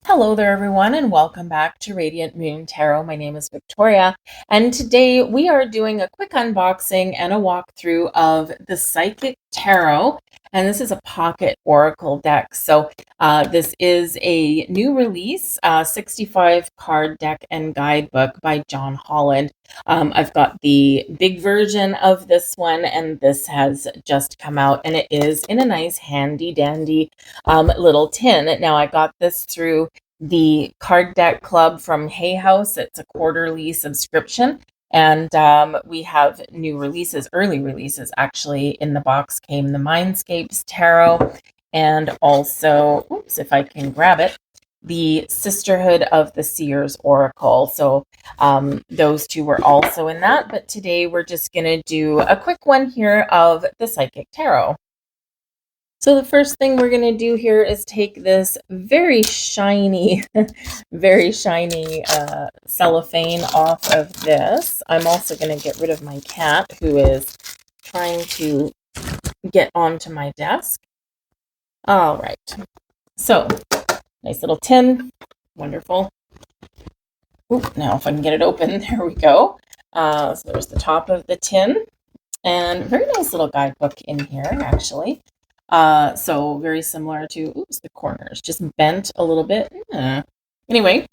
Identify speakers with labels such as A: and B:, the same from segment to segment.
A: Hello there, everyone, and welcome back to Radiant Moon Tarot. My name is Victoria, and today we are doing a quick unboxing and a walkthrough of the Psychic Tarot, and this is a pocket oracle deck. So this is a new release, 65 card deck and guidebook by John Holland. I've got the big version of this one, and this has just come out, and it is in a nice handy dandy little tin. Now, I got this through the Card Deck Club from Hay House. It's a quarterly subscription, and we have new releases, early releases actually. In the box came the Mindscapes Tarot, and also, oops, if I can grab it, the Sisterhood of the Seers Oracle. So those two were also in that, but today we're just going to do a quick one here of the Psychic Tarot. So the first thing we're going to do here is take this very shiny, very shiny cellophane off of this. I'm also going to get rid of my cat, who is trying to get onto my desk. All right. So nice little tin. Wonderful. Oop, now if I can get it open, there we go. So there's the top of the tin. And very nice little guidebook in here, actually. So very similar to, oops, the corners just bent a little bit. Anyway,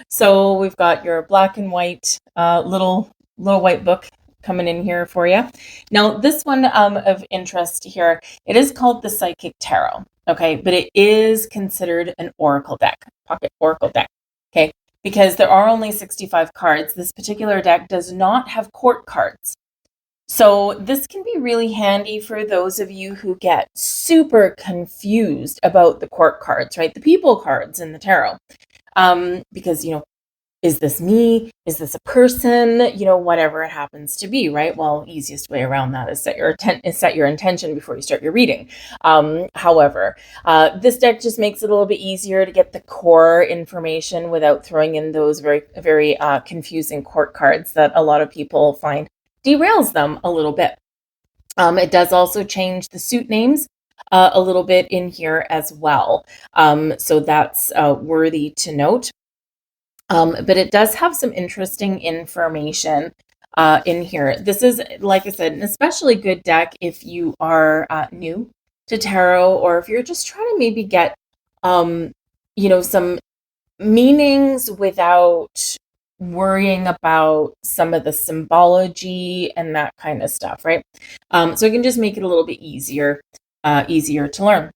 A: so we've got your black and white little white book coming in here for you. Now, this one of interest here, it is called the Psychic Tarot, okay, but it is considered an oracle deck, pocket oracle deck, okay, because there are only 65 cards. This particular deck does not have court cards. So this can be really handy for those of you who get super confused about the court cards, right? The people cards in the tarot. Because, is this me? Is this a person? Whatever it happens to be, right? Well, easiest way around that is set your intention before you start your reading. However, this deck just makes it a little bit easier to get the core information without throwing in those very, very confusing court cards that a lot of people find derails them a little bit. It does also change the suit names a little bit in here as well. So that's worthy to note. But it does have some interesting information in here. This is, like I said, an especially good deck if you are new to tarot, or if you're just trying to maybe get, some meanings without worrying about some of the symbology and that kind of stuff, right? So it can just make it a little bit easier to learn.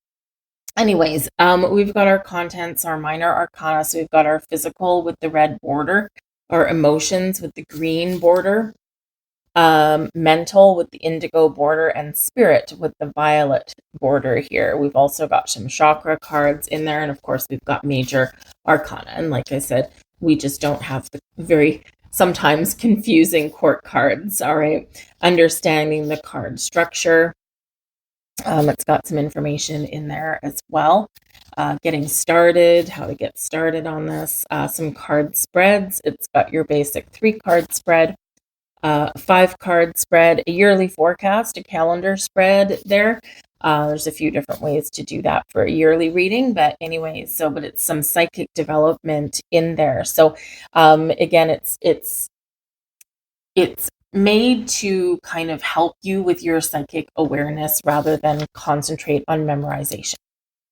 A: Anyways, we've got our contents, our minor arcana. So we've got our physical with the red border, our emotions with the green border, mental with the indigo border, and spirit with the violet border here. We've also got some chakra cards in there, and of course we've got major arcana. And like I said, we just don't have the very sometimes confusing court cards. All right, understanding the card structure. It's got some information in there as well. Getting started, how to get started on this. Some card spreads. It's got your basic 3-card spread, 5-card spread, a yearly forecast, a calendar spread there. There's a few different ways to do that for a yearly reading, but anyways, but it's some psychic development in there. So again, it's made to kind of help you with your psychic awareness rather than concentrate on memorization.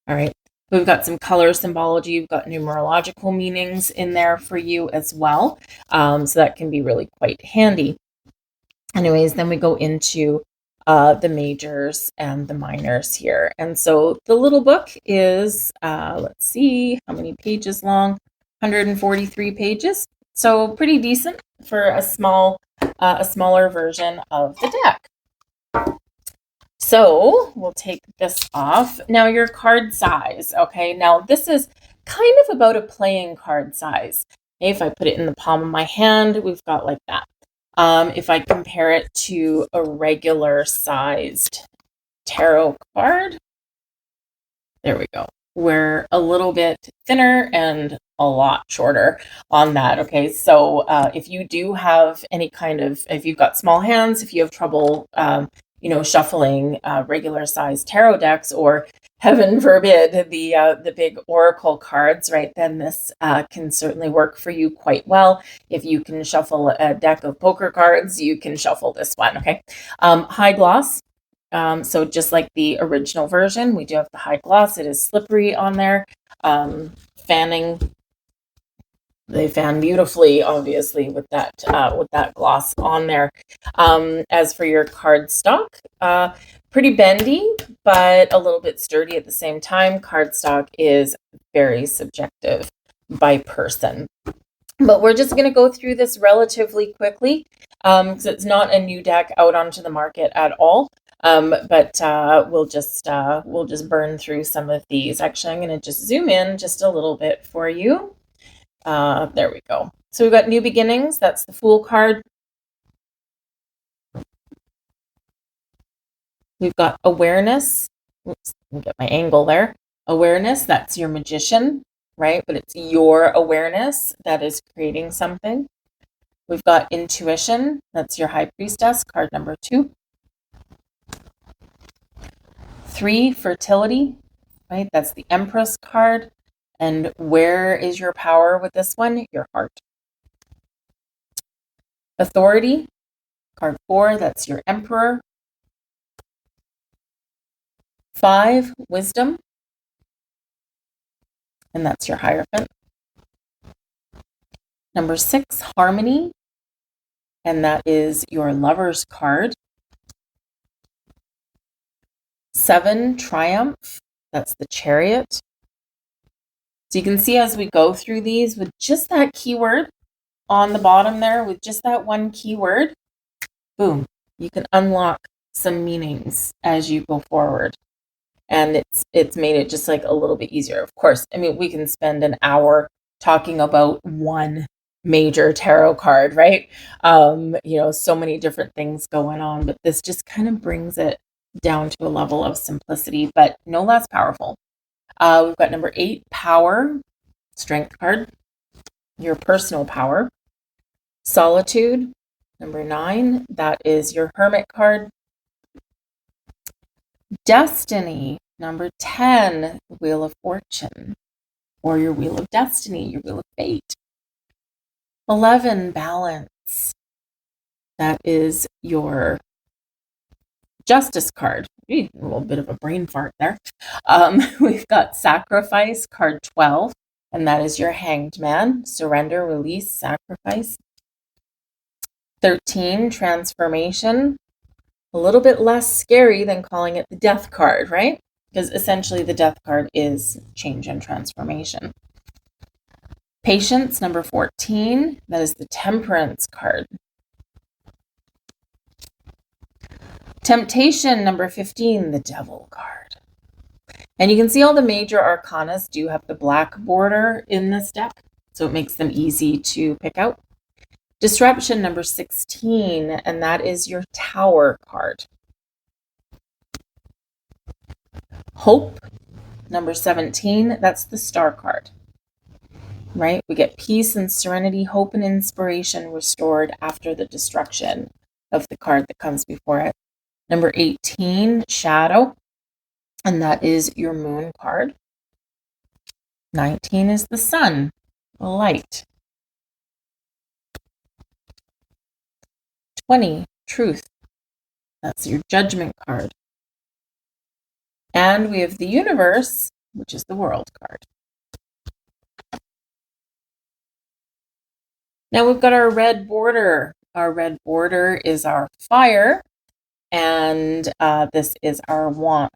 A: All right. We've got some color symbology. We've got numerological meanings in there for you as well. So that can be really quite handy. Anyways, then we go into the majors and the minors here. And so the little book is, let's see how many pages long, 143 pages. So pretty decent for a smaller version of the deck. So we'll take this off. Now your card size, okay? Now this is kind of about a playing card size. Okay, if I put it in the palm of my hand, we've got like that. If I compare it to a regular sized tarot card, there we go. We're a little bit thinner and a lot shorter on that. Okay, so if you do have any kind of, if you've got small hands, if you have trouble, shuffling regular sized tarot decks, or heaven forbid, the big oracle cards, right, then this can certainly work for you quite well. If you can shuffle a deck of poker cards, you can shuffle this one, okay? High gloss. So just like the original version, we do have the high gloss. It is slippery on there. Fanning, they fan beautifully, obviously, with that gloss on there. As for your card stock, pretty bendy, but a little bit sturdy at the same time. Cardstock is very subjective by person. But we're just going to go through this relatively quickly because it's not a new deck out onto the market at all. But we'll just burn through some of these. Actually, I'm going to just zoom in just a little bit for you. There we go. So we've got New Beginnings. That's the Fool card. We've got Awareness. Oops, let me get my angle there. Awareness, that's your Magician, right? But it's your awareness that is creating something. We've got Intuition. That's your High Priestess, card number 2. 3, Fertility, right? That's the Empress card. And where is your power with this one? Your heart. Authority, card 4. That's your Emperor. 5, Wisdom, and that's your Hierophant. Number 6, Harmony, and that is your Lover's card. 7, Triumph, that's the Chariot. So you can see as we go through these with just that keyword on the bottom there, with just that one keyword, boom, you can unlock some meanings as you go forward. And it's made it just like a little bit easier. Of course, I mean, we can spend an hour talking about one major tarot card, right? So many different things going on, but this just kind of brings it down to a level of simplicity, but no less powerful. We've got number 8, Power, Strength card, your personal power. Solitude, number 9, that is your Hermit card. Destiny, number 10, Wheel of Fortune, or your Wheel of Destiny, your Wheel of Fate. 11, Balance, that is your Justice card. A little bit of a brain fart there. We've got Sacrifice, card 12, and that is your Hanged Man. Surrender, release, sacrifice. 13, Transformation. A little bit less scary than calling it the Death card, right? Because essentially the Death card is change and transformation. Patience, number 14, that is the Temperance card. Temptation, number 15, the Devil card. And you can see all the major arcanas do have the black border in this deck, so it makes them easy to pick out. Disruption, number 16, and that is your Tower card. Hope, number 17, that's the Star card, right? We get peace and serenity, hope and inspiration restored after the destruction of the card that comes before it. Number 18, Shadow, and that is your Moon card. 19 is the Sun, light. 20, Truth, that's your Judgment card. And we have the Universe, which is the World card. Now we've got our red border. Our red border is our fire, and this is our wand.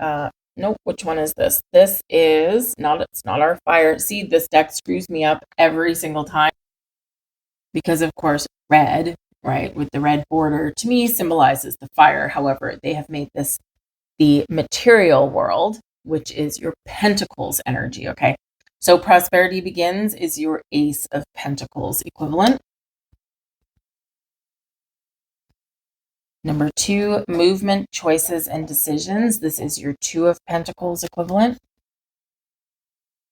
A: Nope, which one is this? This is not, it's not our fire. See, this deck screws me up every single time because, of course, red, right, with the red border, to me symbolizes the fire. However, they have made this the material world, which is your Pentacles energy, okay? So Prosperity Begins is your Ace of Pentacles equivalent. Number 2, Movement, Choices, and Decisions. This is your 2 of Pentacles equivalent.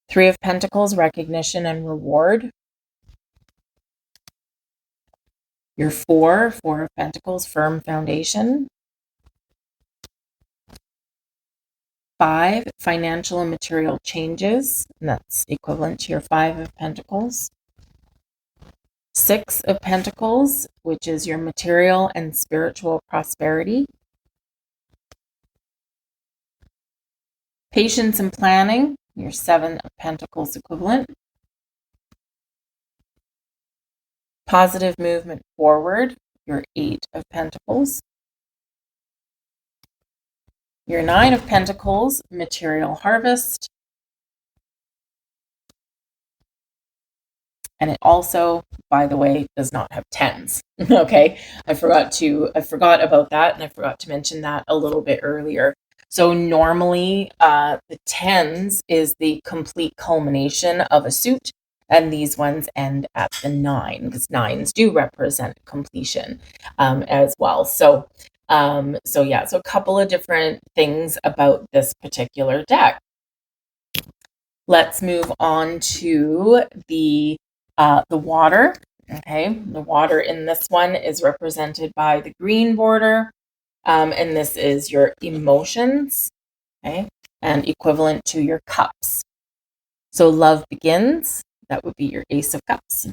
A: 3 of Pentacles, Recognition and Reward. Your 4 of Pentacles, Firm Foundation. 5, financial and material changes, and that's equivalent to your 5 of Pentacles. 6 of Pentacles, which is your material and spiritual prosperity. Patience and planning, your 7 of Pentacles equivalent. Positive movement forward, your 8 of Pentacles. Your 9 of Pentacles, material harvest. And it also, by the way, does not have tens. Okay, I forgot about that, and I forgot to mention that a little bit earlier. So normally, the tens is the complete culmination of a suit, and these ones end at the 9, because 9s do represent completion as well. So yeah, so a couple of different things about this particular deck. Let's move on to the water. Okay, the water in this one is represented by the green border, and this is your emotions, okay, and equivalent to your cups. So love begins, that would be your Ace of Cups.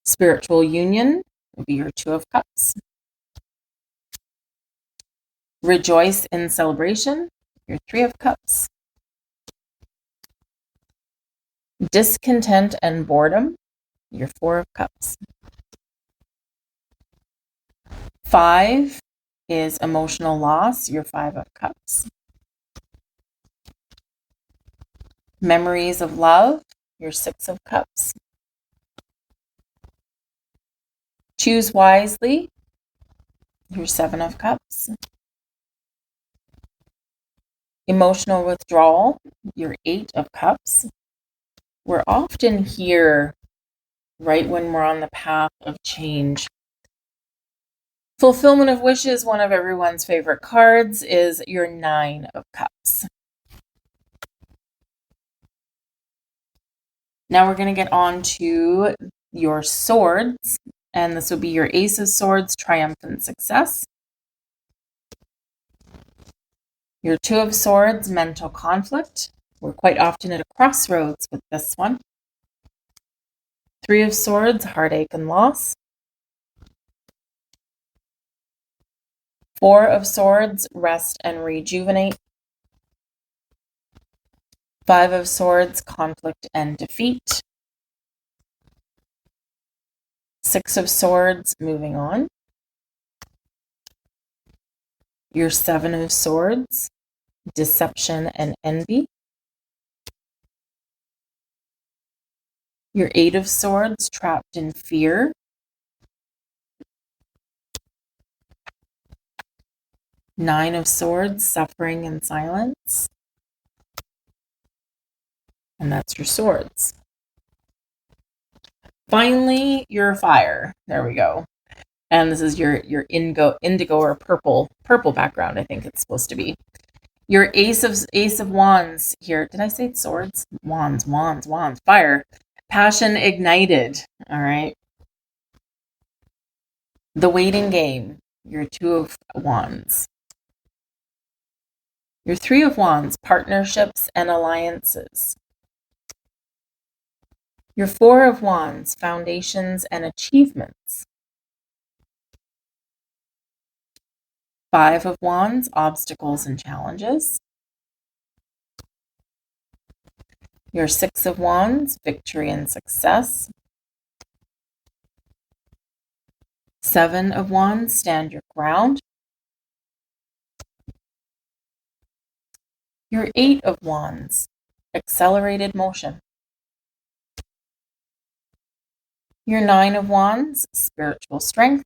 A: Spiritual union would be your 2 of Cups. Rejoice in celebration, your 3 of Cups. Discontent and boredom, your 4 of Cups. 5 is emotional loss, your 5 of Cups. Memories of love, your 6 of Cups. Choose wisely, your 7 of Cups. Emotional withdrawal, your 8 of Cups. We're often here right when we're on the path of change. Fulfillment of wishes, one of everyone's favorite cards, is your 9 of Cups. Now we're going to get on to your swords, and this will be your Ace of Swords, triumphant success. Your 2 of Swords, mental conflict. We're quite often at a crossroads with this one. 3 of Swords, heartache and loss. 4 of Swords, rest and rejuvenate. 5 of Swords, conflict and defeat. 6 of Swords, moving on. Your 7 of Swords, deception and envy. Your 8 of Swords, trapped in fear. Nine of Swords, suffering and silence. And that's your swords. Finally, your fire. There we go. And this is your indigo or purple background, I think it's supposed to be. Your Ace of Wands here. Did I say swords? Wands. Fire. Passion ignited. All right. The waiting game. Your 2 of Wands. Your 3 of Wands, partnerships and alliances. Your 4 of Wands, foundations and achievements. 5 of Wands, obstacles and challenges. Your 6 of Wands, victory and success. 7 of Wands, stand your ground. Your 8 of Wands, accelerated motion. Your 9 of Wands, spiritual strength.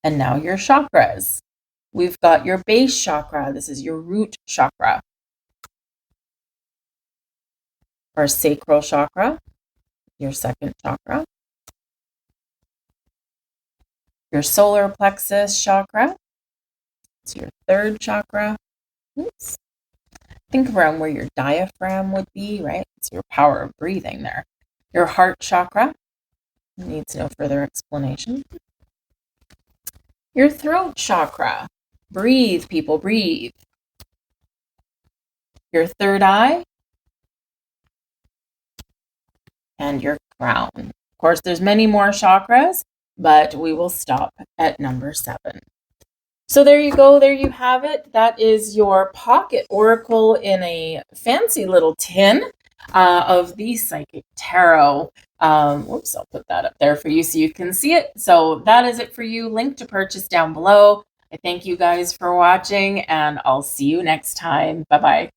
A: And now your chakras. We've got your base chakra. This is your root chakra. Our sacral chakra, your 2nd chakra. Your solar plexus chakra, it's your 3rd chakra. Oops. Think around where your diaphragm would be, right? It's your power of breathing there. Your heart chakra needs no further explanation. Your throat chakra. Breathe, people, breathe. Your third eye. And your crown. Of course, there's many more chakras, but we will stop at number 7. So there you go. There you have it. That is your pocket oracle in a fancy little tin of the Psychic Tarot. Whoops, I'll put that up there for you so you can see it. So that is it for you. Link to purchase down below. I thank you guys for watching, and I'll see you next time. Bye-bye.